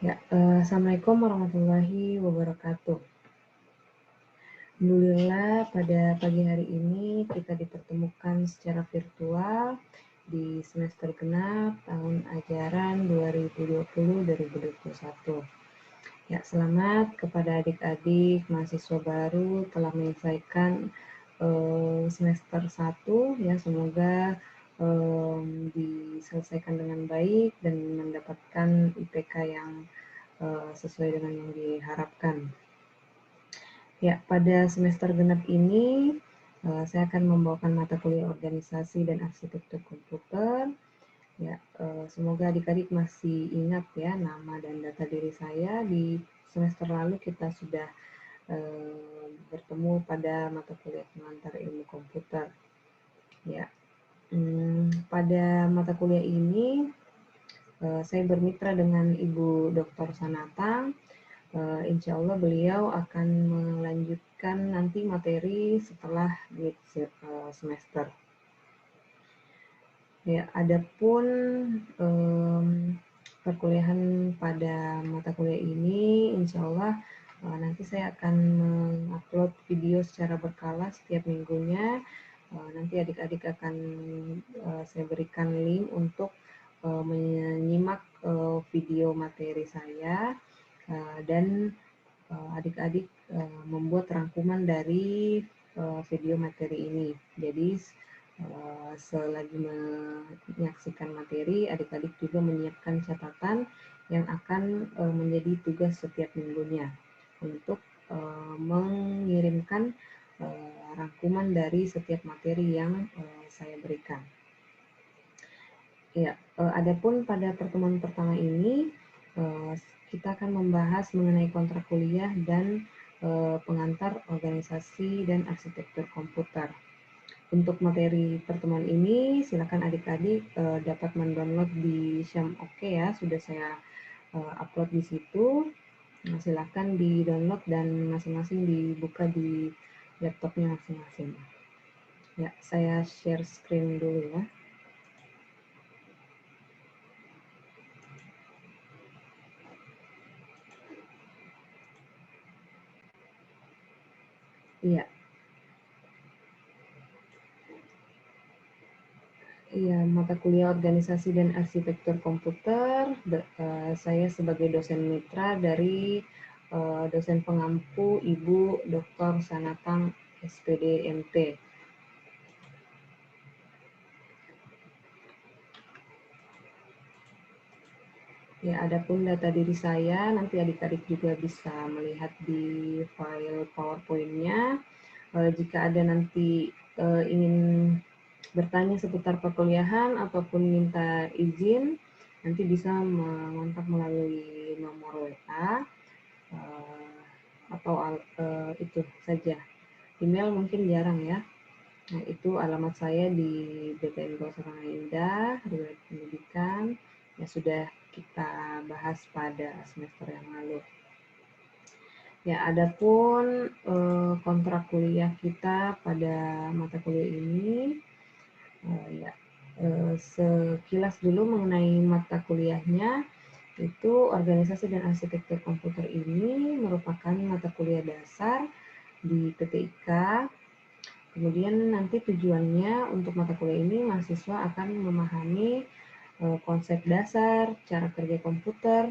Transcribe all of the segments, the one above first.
Ya, Assalamualaikum warahmatullahi wabarakatuh. Alhamdulillah pada pagi hari ini kita dipertemukan secara virtual di semester genap tahun ajaran 2020-2021. Ya, selamat kepada adik-adik mahasiswa baru telah menyelesaikan semester 1 ya, semoga diselesaikan dengan baik dan mendapatkan IPK yang sesuai dengan yang diharapkan. Ya, pada semester genap ini saya akan membawakan mata kuliah organisasi dan arsitektur komputer. Ya, semoga adik-adik masih ingat ya nama dan data diri saya. Di semester lalu kita sudah bertemu pada mata kuliah pengantar ilmu komputer. Ya, pada mata kuliah ini saya bermitra dengan Ibu Dr. Sanatang. Insya Allah beliau akan melanjutkan nanti materi setelah mid semester. Ya, adapun perkuliahan pada mata kuliah ini, insya Allah nanti saya akan mengupload video secara berkala setiap minggunya. Nanti adik-adik akan saya berikan link untuk menyimak video materi saya dan adik-adik membuat rangkuman dari video materi ini. Jadi selagi menyaksikan materi, adik-adik juga menyiapkan catatan yang akan menjadi tugas setiap minggunya untuk mengirimkan rangkuman dari setiap materi yang saya berikan. Ya, adapun pada pertemuan pertama ini kita akan membahas mengenai kontrak kuliah dan pengantar organisasi dan arsitektur komputer. Untuk materi pertemuan ini, silakan adik-adik dapat mendownload di Syam Oke ya, sudah saya upload di situ. Nah, silakan di-download dan masing-masing dibuka di laptopnya masing-masing. Ya, saya share screen dulu ya. Iya. Iya, mata kuliah organisasi dan arsitektur komputer. Saya sebagai dosen mitra dari dosen pengampu Ibu Dr. Sanatang SPD MT. Ya, adapun data diri saya, nanti adik-adik juga bisa melihat di file PowerPoint-nya. Jika ada nanti ingin bertanya seputar perkuliahan ataupun minta izin, nanti bisa mengontak melalui nomor WA atau itu saja. Email mungkin jarang ya. Nah, itu alamat saya di BTN Gawasarana Indah, Riwayat Pendidikan, yang sudah kita bahas pada semester yang lalu. Ya, adapun kontrak kuliah kita pada mata kuliah ini, sekilas dulu mengenai mata kuliahnya, itu organisasi dan arsitektur komputer ini merupakan mata kuliah dasar di PTIK. Kemudian nanti tujuannya untuk mata kuliah ini mahasiswa akan memahami konsep dasar, cara kerja komputer,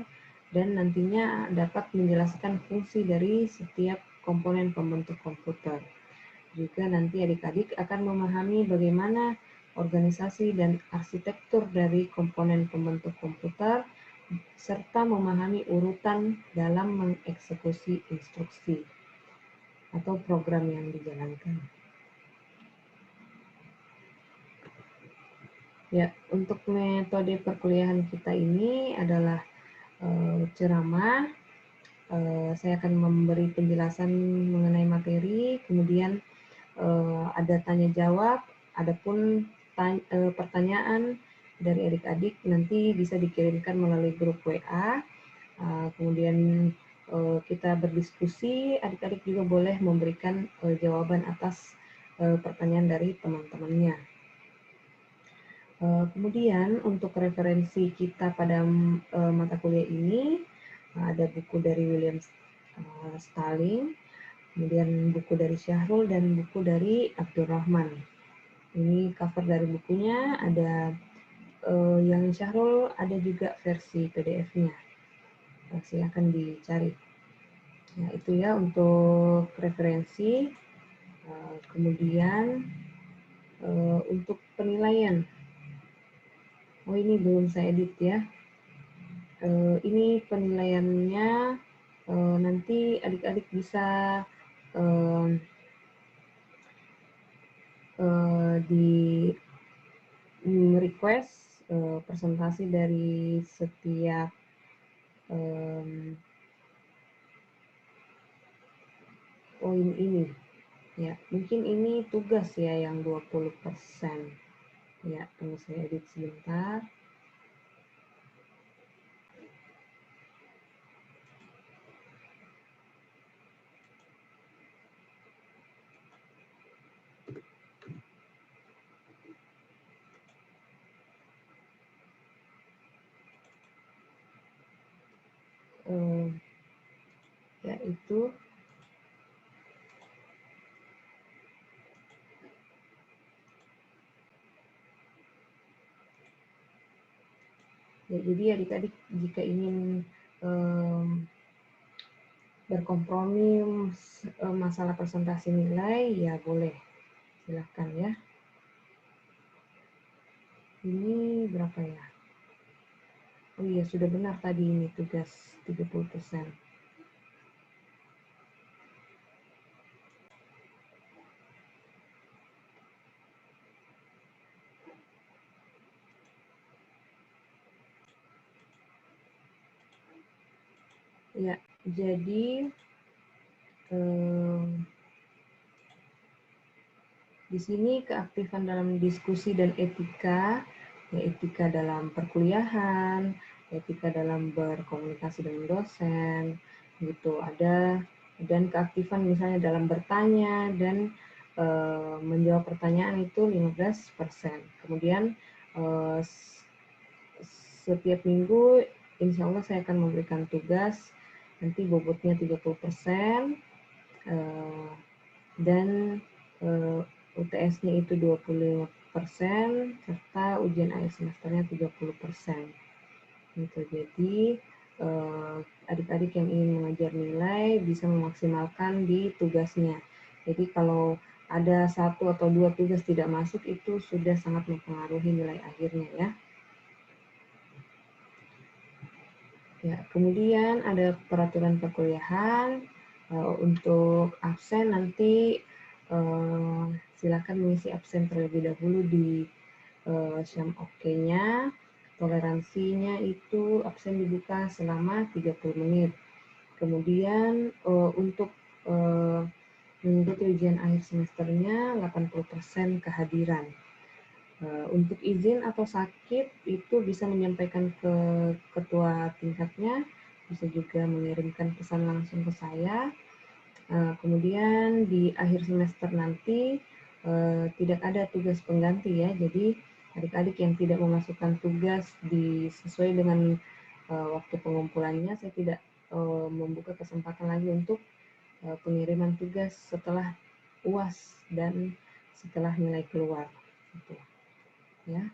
dan nantinya dapat menjelaskan fungsi dari setiap komponen pembentuk komputer. Juga nanti adik-adik akan memahami bagaimana organisasi dan arsitektur dari komponen pembentuk komputer, serta memahami urutan dalam mengeksekusi instruksi atau program yang dijalankan. Ya, untuk metode perkuliahan kita ini adalah ceramah. Saya akan memberi penjelasan mengenai materi, kemudian ada tanya jawab, adapun pertanyaan dari adik-adik nanti bisa dikirimkan melalui grup WA. Kemudian kita berdiskusi, adik-adik juga boleh memberikan jawaban atas pertanyaan dari teman-temannya. Kemudian untuk referensi kita pada mata kuliah ini, Ada buku dari William Stalling, kemudian buku dari Syahrul, dan buku dari Abdurrahman. Ini cover dari bukunya, ada yang Syahrul, ada juga versi PDF-nya. Silahkan dicari. Nah, itu ya untuk referensi. Kemudian untuk penilaian. Oh, ini belum saya edit ya. Ini penilaiannya nanti adik-adik bisa di request presentasi dari setiap ini ya, mungkin ini tugas ya yang 20%. Ya, tunggu saya edit sebentar. Yaitu ya, jadi adik-adik jika ingin berkompromi masalah presentasi nilai, ya boleh, silahkan ya. Ini berapa ya? Oh iya, sudah benar tadi ini tugas 30%. Ya, jadi di sini keaktifan dalam diskusi dan etika, ya etika dalam perkuliahan, etika dalam berkomunikasi dengan dosen, gitu ada, dan keaktifan misalnya dalam bertanya dan menjawab pertanyaan itu 15%. Kemudian setiap minggu insya Allah saya akan memberikan tugas, nanti bobotnya 30%, dan UTS-nya itu 25%, serta ujian akhir semesternya 30%. Gitu. Jadi adik-adik yang ingin mengajar nilai bisa memaksimalkan di tugasnya. Jadi kalau ada 1 atau 2 tugas tidak masuk, itu sudah sangat mempengaruhi nilai akhirnya ya. Ya, kemudian ada peraturan perkuliahan. Untuk absen nanti silakan mengisi absen terlebih dahulu di syam oke-nya. Toleransinya itu absen dibuka selama 30 menit. Kemudian untuk mengikuti ujian akhir semesternya 80% kehadiran. Untuk izin atau sakit itu bisa menyampaikan ke ketua tingkatnya, bisa juga mengirimkan pesan langsung ke saya. Kemudian di akhir semester nanti tidak ada tugas pengganti ya, jadi adik-adik yang tidak memasukkan tugas sesuai dengan waktu pengumpulannya, saya tidak membuka kesempatan lagi untuk pengiriman tugas setelah UAS dan setelah nilai keluar. Gitu. Ya,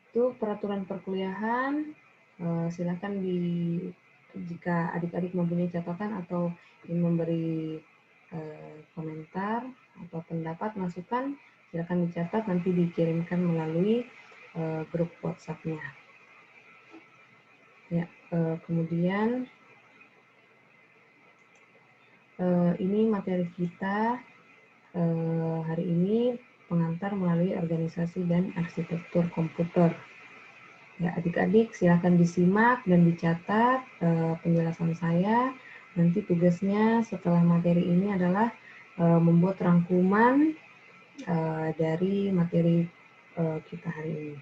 itu peraturan perkuliahan. Silakan jika adik-adik mempunyai catatan atau ingin memberi komentar atau pendapat, masukan, silakan dicatat, nanti dikirimkan melalui grup WhatsApp-nya. Ya, kemudian ini materi kita hari ini, pengantar melalui organisasi dan arsitektur komputer. Ya, adik-adik silakan disimak dan dicatat penjelasan saya. Nanti tugasnya setelah materi ini adalah membuat rangkuman dari materi kita hari ini.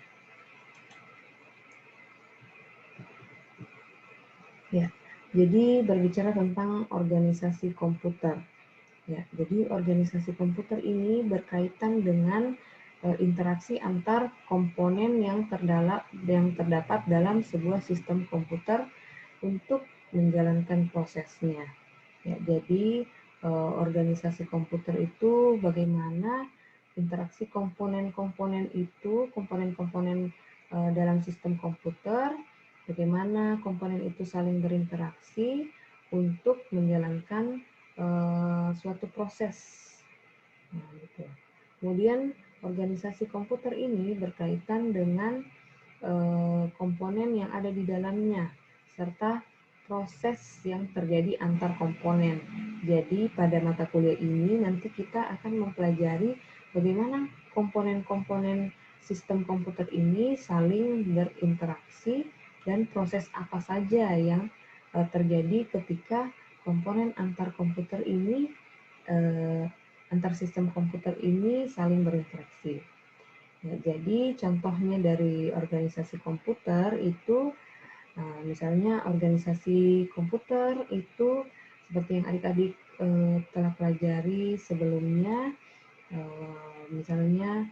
Ya, jadi berbicara tentang organisasi komputer. Ya, jadi organisasi komputer ini berkaitan dengan interaksi antar komponen yang terdapat dalam sebuah sistem komputer untuk menjalankan prosesnya. Ya, jadi organisasi komputer itu bagaimana interaksi komponen-komponen itu, komponen-komponen dalam sistem komputer, bagaimana komponen itu saling berinteraksi untuk menjalankan suatu proses. Nah, gitu. Kemudian organisasi komputer ini berkaitan dengan komponen yang ada di dalamnya serta proses yang terjadi antar komponen. Jadi pada mata kuliah ini nanti kita akan mempelajari bagaimana komponen-komponen sistem komputer ini saling berinteraksi dan proses apa saja yang terjadi ketika komponen antar komputer ini antar sistem komputer ini saling berinteraksi. Ya, jadi contohnya dari organisasi komputer itu, misalnya organisasi komputer itu seperti yang adik-adik telah pelajari sebelumnya, misalnya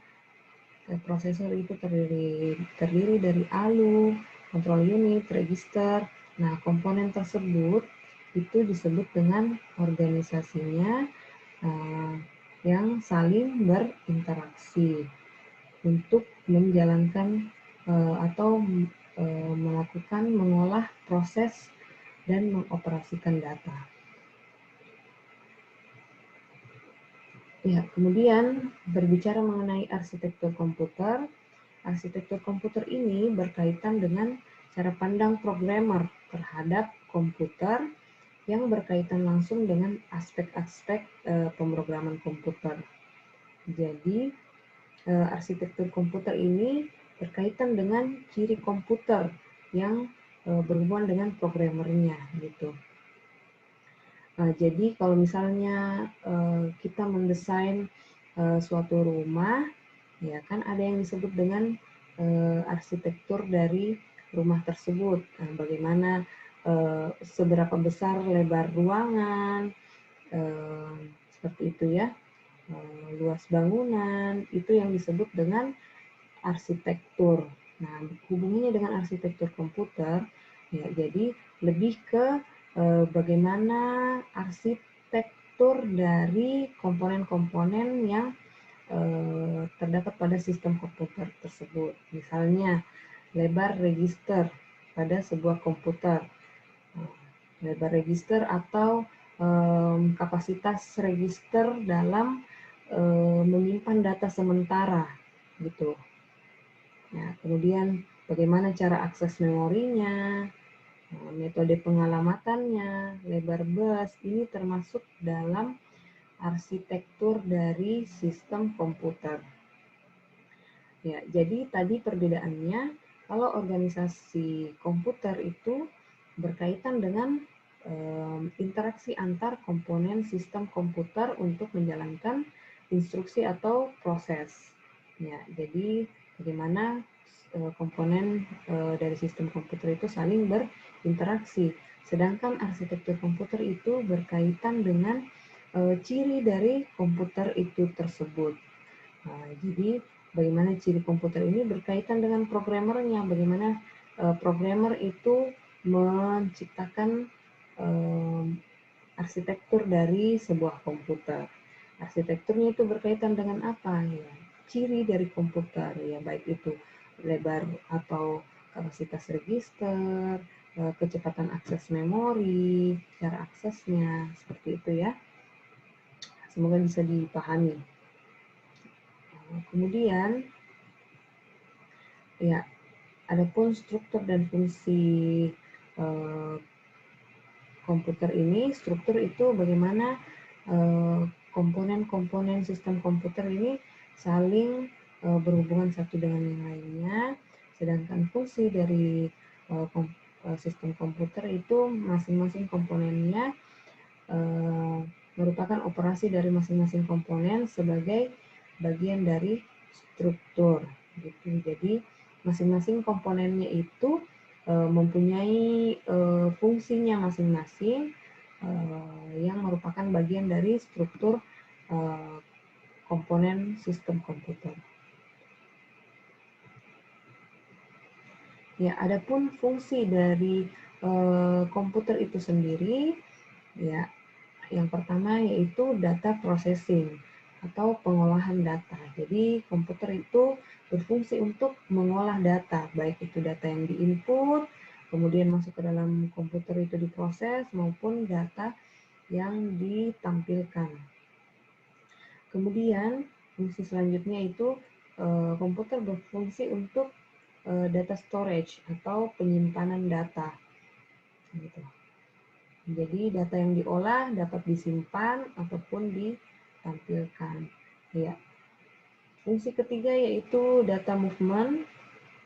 prosesor itu terdiri dari ALU, control unit, register. Nah, komponen tersebut itu disebut dengan organisasinya yang saling berinteraksi untuk menjalankan atau mengolah proses dan mengoperasikan data. Ya, kemudian berbicara mengenai arsitektur komputer ini berkaitan dengan cara pandang programmer terhadap komputer yang berkaitan langsung dengan aspek-aspek pemrograman komputer. Jadi, arsitektur komputer ini berkaitan dengan ciri komputer yang berhubungan dengan programmernya gitu. Jadi kalau misalnya kita mendesain suatu rumah, ya kan ada yang disebut dengan arsitektur dari rumah tersebut. Nah, bagaimana seberapa besar lebar ruangan, seperti itu ya, luas bangunan, itu yang disebut dengan arsitektur. Nah, hubungannya dengan arsitektur komputer, ya, jadi lebih ke bagaimana arsitektur dari komponen-komponen yang terdapat pada sistem komputer tersebut. Misalnya, lebar register pada sebuah komputer. Lebar register atau kapasitas register dalam menyimpan data sementara, gitu. Nah, kemudian bagaimana cara akses memorinya, metode pengalamatannya, lebar bus, ini termasuk dalam arsitektur dari sistem komputer. Ya, jadi tadi perbedaannya, kalau organisasi komputer itu berkaitan dengan interaksi antar komponen sistem komputer untuk menjalankan instruksi atau proses. Ya, jadi bagaimana komponen dari sistem komputer itu saling berinteraksi. Sedangkan arsitektur komputer itu berkaitan dengan ciri dari komputer itu tersebut. Jadi bagaimana ciri komputer ini berkaitan dengan programmernya, bagaimana programmer itu menciptakan arsitektur dari sebuah komputer. Arsitekturnya itu berkaitan dengan apa? Ya, ciri dari komputer, ya baik itu lebar atau kapasitas register, kecepatan akses memori, cara aksesnya, seperti itu ya. Semoga bisa dipahami. Kemudian, ya, adapun struktur dan fungsi komputer ini, struktur itu bagaimana komponen-komponen sistem komputer ini saling berhubungan satu dengan yang lainnya, sedangkan fungsi dari sistem komputer itu masing-masing komponennya merupakan operasi dari masing-masing komponen sebagai bagian dari struktur. Gitu. Jadi masing-masing komponennya itu mempunyai fungsinya masing-masing yang merupakan bagian dari struktur komponen sistem komputer. Ya, adapun fungsi dari komputer itu sendiri, ya, yang pertama yaitu data processing atau pengolahan data. Jadi komputer itu berfungsi untuk mengolah data, baik itu data yang diinput, kemudian masuk ke dalam komputer itu diproses, maupun data yang ditampilkan. Kemudian fungsi selanjutnya itu komputer berfungsi untuk data storage atau penyimpanan data. Gitu. Jadi data yang diolah dapat disimpan ataupun ditampilkan. Ya. Fungsi ketiga yaitu data movement.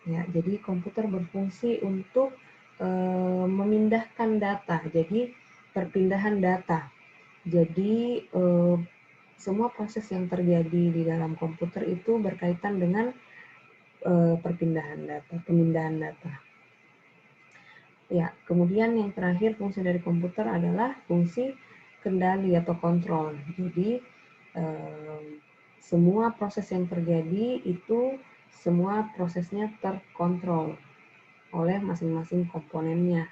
Ya, jadi komputer berfungsi untuk memindahkan data. Jadi perpindahan data. Jadi semua proses yang terjadi di dalam komputer itu berkaitan dengan pemindahan data. Ya, kemudian yang terakhir fungsi dari komputer adalah fungsi kendali atau kontrol. Jadi semua proses yang terjadi itu semua prosesnya terkontrol oleh masing-masing komponennya.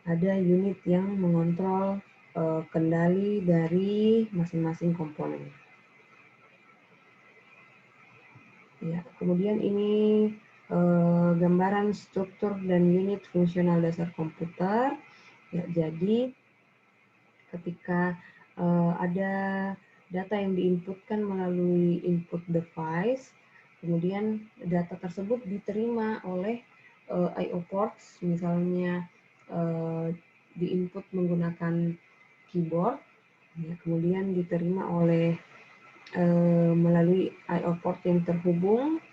Ada unit yang mengontrol kendali dari masing-masing komponen. Ya, kemudian ini gambaran struktur dan unit fungsional dasar komputer. Ya, jadi ketika ada data yang diinputkan melalui input device, kemudian data tersebut diterima oleh I/O ports, misalnya diinput menggunakan keyboard, ya, kemudian diterima oleh melalui I/O port yang terhubung.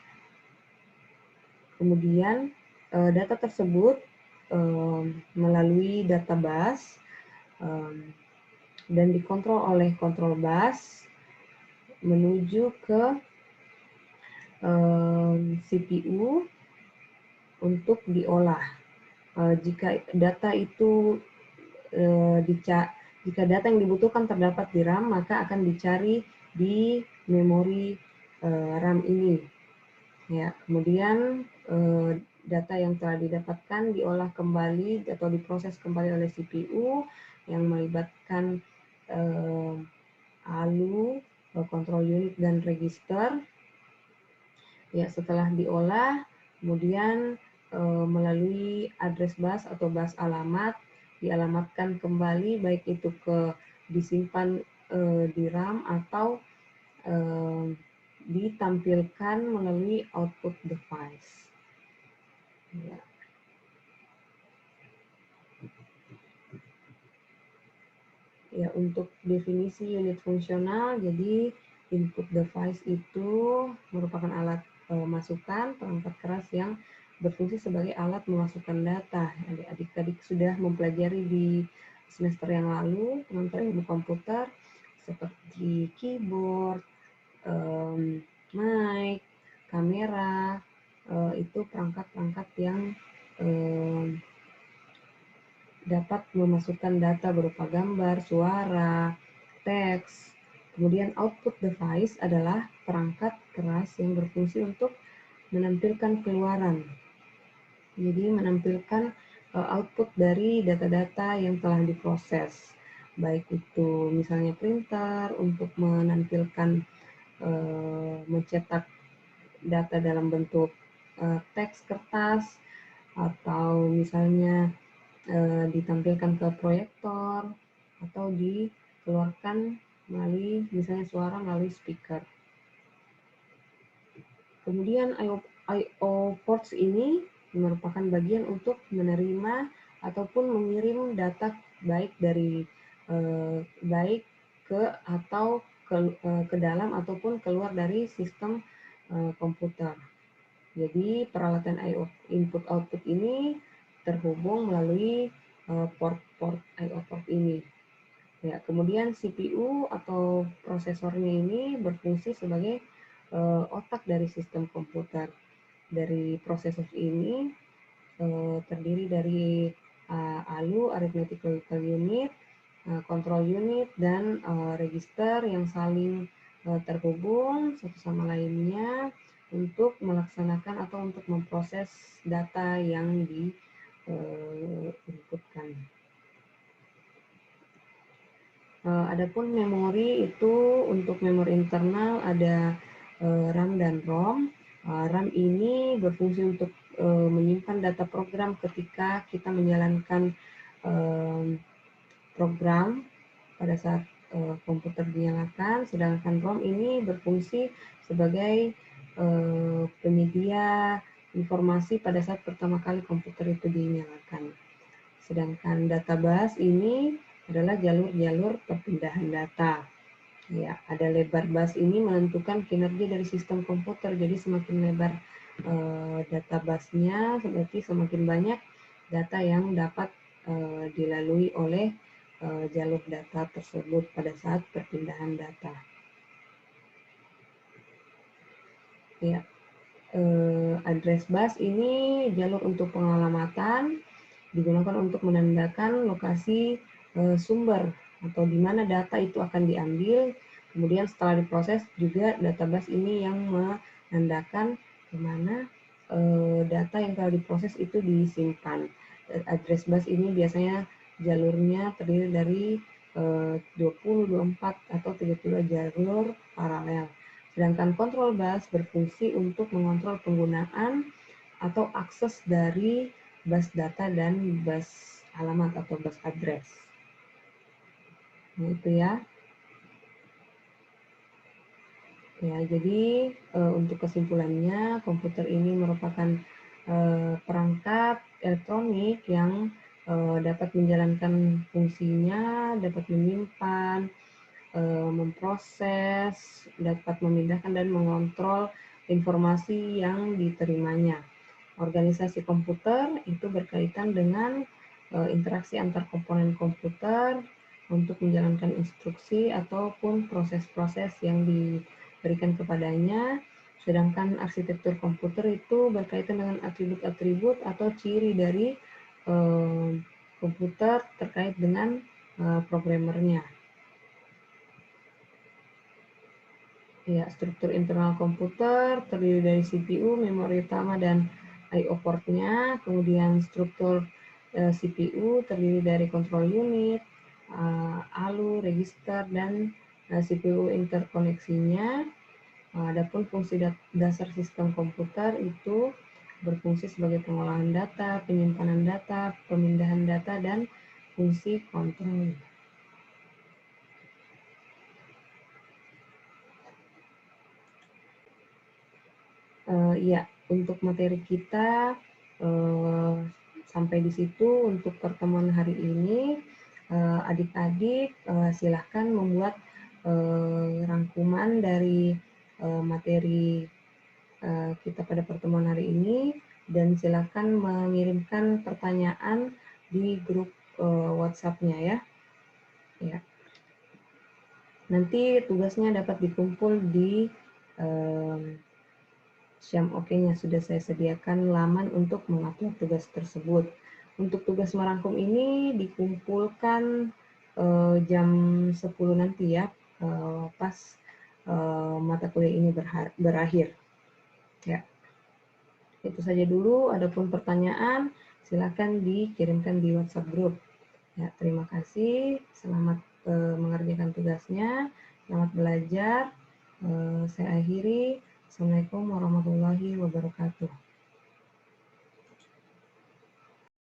Kemudian data tersebut melalui data bus dan dikontrol oleh control bus menuju ke CPU untuk diolah. Jika data itu jika data yang dibutuhkan terdapat di RAM, maka akan dicari di memori RAM ini. Ya, kemudian data yang telah didapatkan diolah kembali atau diproses kembali oleh CPU yang melibatkan ALU, control unit dan register. Ya, setelah diolah, kemudian melalui address bus atau bus alamat dialamatkan kembali, baik itu disimpan di RAM atau ditampilkan melalui output device. Ya. Ya, untuk definisi unit fungsional, jadi input device itu merupakan alat masukan perangkat keras yang berfungsi sebagai alat memasukkan data. Adik-adik sudah mempelajari di semester yang lalu tentang ilmu komputer seperti keyboard, mic, kamera, itu perangkat-perangkat yang dapat memasukkan data berupa gambar, suara, teks. Kemudian output device adalah perangkat keras yang berfungsi untuk menampilkan keluaran. Jadi menampilkan output dari data-data yang telah diproses. Baik itu misalnya printer untuk menampilkan mencetak data dalam bentuk teks kertas, atau misalnya ditampilkan ke proyektor, atau dikeluarkan melalui misalnya suara melalui speaker. Kemudian I/O ports ini merupakan bagian untuk menerima ataupun mengirim data baik ke atau ke dalam ataupun keluar dari sistem komputer. Jadi peralatan I/O input output ini terhubung melalui port-port I/O port ini. Ya, kemudian CPU atau prosesornya ini berfungsi sebagai otak dari sistem komputer. Dari prosesor ini terdiri dari ALU, Arithmetic Logical Unit, Control Unit, dan register yang saling terhubung satu sama lainnya untuk melaksanakan atau untuk memproses data yang diinputkan. Adapun memori itu untuk memori internal ada RAM dan ROM. RAM ini berfungsi untuk menyimpan data program ketika kita menjalankan program pada saat komputer dinyalakan, sedangkan ROM ini berfungsi sebagai penyedia informasi pada saat pertama kali komputer itu dinyalakan. Sedangkan data bus ini adalah jalur-jalur perpindahan data. Ya, ada lebar bus ini menentukan kinerja dari sistem komputer. Jadi semakin lebar data busnya, berarti semakin banyak data yang dapat dilalui oleh jalur data tersebut pada saat perpindahan data. Ya, address bus ini jalur untuk pengalamatan, digunakan untuk menandakan lokasi sumber atau di mana data itu akan diambil. Kemudian setelah diproses juga database ini yang menandakan di mana data yang telah diproses itu disimpan. Address bus ini biasanya jalurnya terdiri dari 20, 24, atau 32 jalur paralel. Sedangkan control bus berfungsi untuk mengontrol penggunaan atau akses dari bus data dan bus alamat atau bus address. Nah, itu ya. Ya, jadi untuk kesimpulannya, komputer ini merupakan perangkat elektronik yang dapat menjalankan fungsinya, dapat menyimpan, memproses, dapat memindahkan dan mengontrol informasi yang diterimanya. Organisasi komputer itu berkaitan dengan interaksi antar komponen komputer untuk menjalankan instruksi ataupun proses-proses yang diberikan kepadanya. Sedangkan arsitektur komputer itu berkaitan dengan atribut-atribut atau ciri dari komputer terkait dengan programmernya. Ya, struktur internal komputer terdiri dari CPU, memori utama, dan I/O port-nya. Kemudian struktur CPU terdiri dari control unit, ALU, register, dan CPU interkoneksinya. Adapun fungsi dasar sistem komputer itu berfungsi sebagai pengolahan data, penyimpanan data, pemindahan data, dan fungsi kontrol. Ya, untuk materi kita sampai di situ untuk pertemuan hari ini. Adik-adik silahkan membuat rangkuman dari materi kita pada pertemuan hari ini dan silahkan mengirimkan pertanyaan di grup WhatsApp-nya ya. Ya. Nanti tugasnya dapat dikumpul di Syam OK-nya sudah saya sediakan laman untuk mengupload tugas tersebut. Untuk tugas merangkum ini dikumpulkan jam 10 nanti ya, pas mata kuliah ini berakhir. Ya, itu saja dulu. Adapun pertanyaan, silakan dikirimkan di WhatsApp group. Ya, terima kasih. Selamat mengerjakan tugasnya. Selamat belajar. Saya akhiri. Assalamualaikum warahmatullahi wabarakatuh.